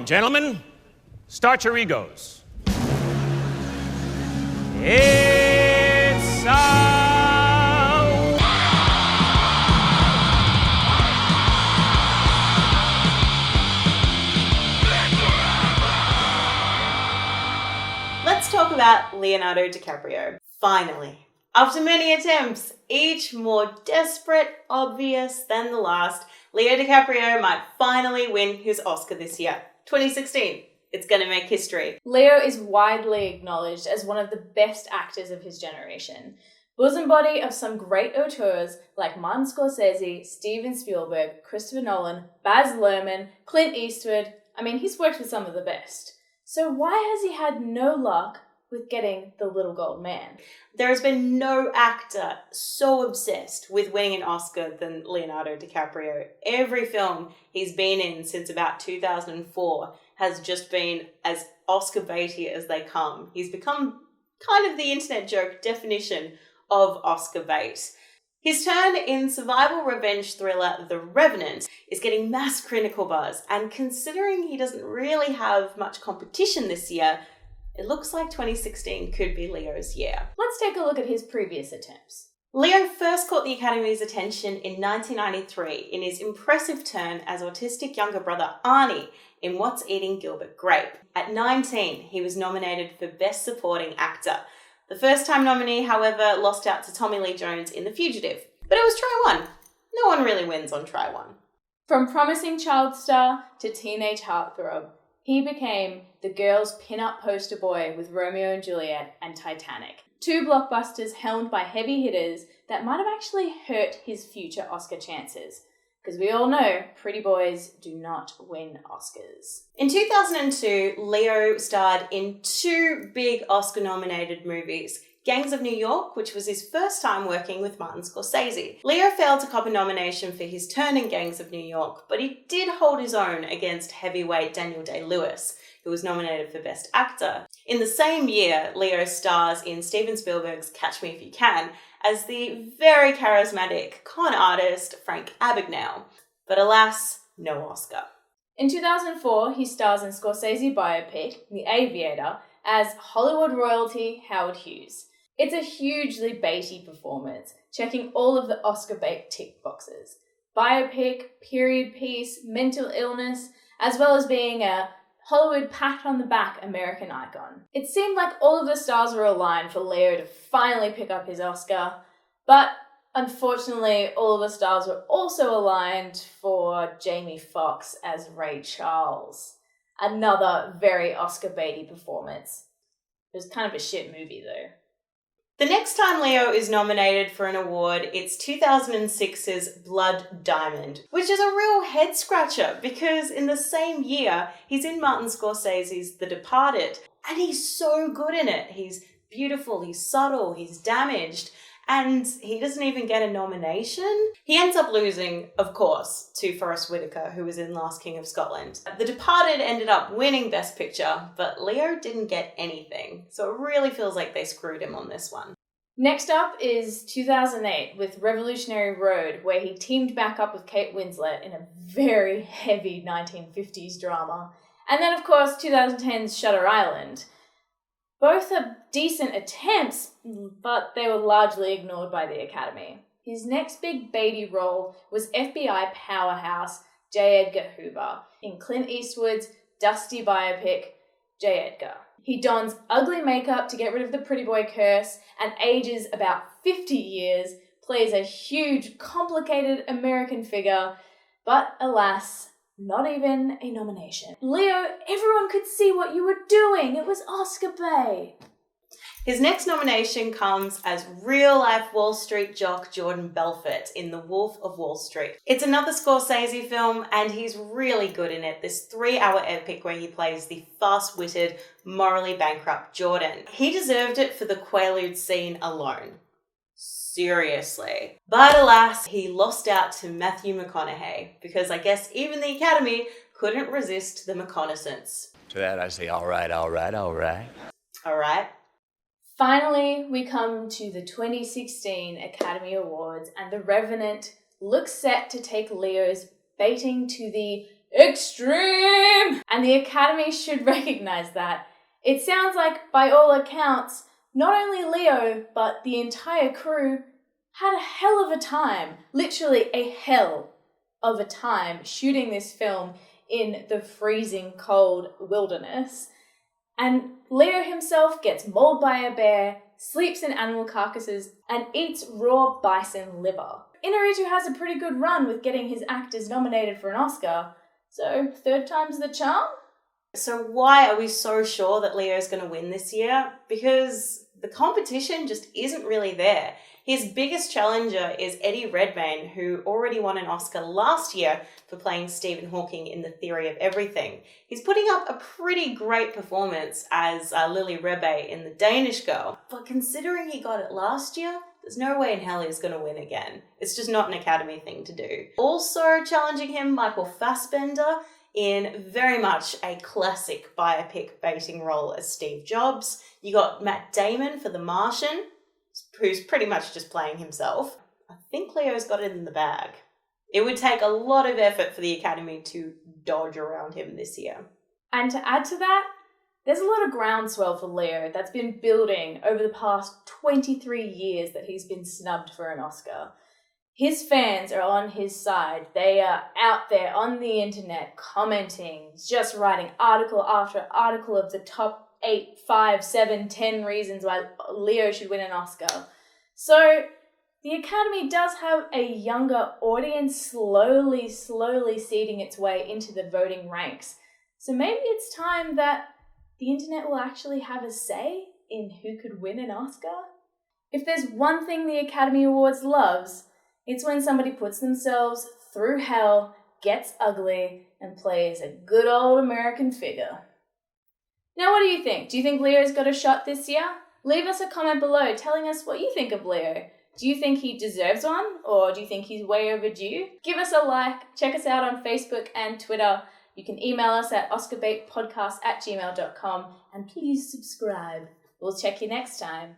Gentlemen, start your egos. It's Let's talk about Leonardo DiCaprio. Finally. After many attempts, each more desperate, obvious than the last, Leo DiCaprio might finally win his Oscar this year. 2016. It's going to make history. Leo is widely acknowledged as one of the best actors of his generation. Bosom body of some great auteurs like Martin Scorsese, Steven Spielberg, Christopher Nolan, Baz Luhrmann, Clint Eastwood. I mean, he's worked with some of the best. So why has he had no luck with getting the little gold man? There has been no actor so obsessed with winning an Oscar than Leonardo DiCaprio. Every film he's been in since about 2004 has just been as Oscar baity as they come. He's become kind of the internet joke definition of Oscar bait. His turn in survival revenge thriller The Revenant is getting mass critical buzz, and considering he doesn't really have much competition this year, it looks like 2016 could be Leo's year. Let's take a look at his previous attempts. Leo first caught the Academy's attention in 1993 in his impressive turn as autistic younger brother Arnie in What's Eating Gilbert Grape. At 19, he was nominated for Best Supporting Actor. The first-time nominee, however, lost out to Tommy Lee Jones in The Fugitive. But it was try one. No one really wins on try one. From promising child star to teenage heartthrob, he became the girls' pin-up poster boy with Romeo and Juliet and Titanic. Two blockbusters helmed by heavy hitters that might have actually hurt his future Oscar chances. Because we all know pretty boys do not win Oscars. In 2002, Leo starred in two big Oscar-nominated movies. Gangs of New York, which was his first time working with Martin Scorsese. Leo failed to cop a nomination for his turn in Gangs of New York, but he did hold his own against heavyweight Daniel Day-Lewis, who was nominated for Best Actor. In the same year, Leo stars in Steven Spielberg's Catch Me If You Can as the very charismatic con artist Frank Abagnale. But alas, no Oscar. In 2004, he stars in Scorsese biopic, The Aviator, as Hollywood royalty Howard Hughes. It's a hugely baity performance, checking all of the Oscar bait tick boxes. Biopic, period piece, mental illness, as well as being a Hollywood pat on the back American icon. It seemed like all of the stars were aligned for Leo to finally pick up his Oscar, but unfortunately all of the stars were also aligned for Jamie Foxx as Ray Charles. Another very Oscar baity performance. It was kind of a shit movie though. The next time Leo is nominated for an award, it's 2006's Blood Diamond, which is a real head-scratcher because in the same year, he's in Martin Scorsese's The Departed, and he's so good in it. He's beautiful, he's subtle, he's damaged, and he doesn't even get a nomination. He ends up losing, of course, to Forest Whitaker, who was in Last King of Scotland. The Departed ended up winning Best Picture, but Leo didn't get anything, so it really feels like they screwed him on this one. Next up is 2008 with Revolutionary Road, where he teamed back up with Kate Winslet in a very heavy 1950s drama. And then, of course, 2010's Shutter Island. Both are decent attempts, but they were largely ignored by the Academy. His next big baity role was FBI powerhouse J. Edgar Hoover in Clint Eastwood's dusty biopic, J. Edgar. He dons ugly makeup to get rid of the pretty boy curse and ages about 50 years, plays a huge, complicated American figure, but alas, not even a nomination. Leo, everyone could see what you were doing. It was Oscar bait. His next nomination comes as real-life Wall Street jock Jordan Belfort in The Wolf of Wall Street. It's another Scorsese film, and he's really good in it, this 3-hour epic where he plays the fast-witted, morally bankrupt Jordan. He deserved it for the Quaalude scene alone. Seriously. But alas, he lost out to Matthew McConaughey, because I guess even the Academy couldn't resist the McConaissance. To that I say, all right, all right, all right. All right? Finally, we come to the 2016 Academy Awards, and The Revenant looks set to take Leo's baiting to the extreme. And the Academy should recognize that. It sounds like, by all accounts, not only Leo, but the entire crew had a hell of a time, literally a hell of a time, shooting this film in the freezing cold wilderness. And Leo himself gets mauled by a bear, sleeps in animal carcasses, and eats raw bison liver. Inarritu has a pretty good run with getting his actors nominated for an Oscar, so third time's the charm? So why are we so sure that Leo's going to win this year? Because the competition just isn't really there. His biggest challenger is Eddie Redmayne, who already won an Oscar last year for playing Stephen Hawking in The Theory of Everything. He's putting up a pretty great performance as Lily Rebbe in The Danish Girl. But considering he got it last year, there's no way in hell he's going to win again. It's just not an Academy thing to do. Also challenging him, Michael Fassbender, in very much a classic biopic baiting role as Steve Jobs. You got Matt Damon for The Martian, who's pretty much just playing himself. I think Leo's got it in the bag. It would take a lot of effort for the Academy to dodge around him this year. And to add to that, there's a lot of groundswell for Leo that's been building over the past 23 years that he's been snubbed for an Oscar. His fans are on his side. They are out there on the internet commenting, just writing article after article of the top 8, 5, 7, 10 reasons why Leo should win an Oscar. So the Academy does have a younger audience slowly seeding its way into the voting ranks. So maybe it's time that the internet will actually have a say in who could win an Oscar. If there's one thing the Academy Awards loves, it's when somebody puts themselves through hell, gets ugly, and plays a good old American figure. Now, what do you think? Do you think Leo's got a shot this year? Leave us a comment below telling us what you think of Leo. Do you think he deserves one, or do you think he's way overdue? Give us a like, check us out on Facebook and Twitter. You can email us at oscarbaitpodcast@gmail.com, and please subscribe. We'll check you next time.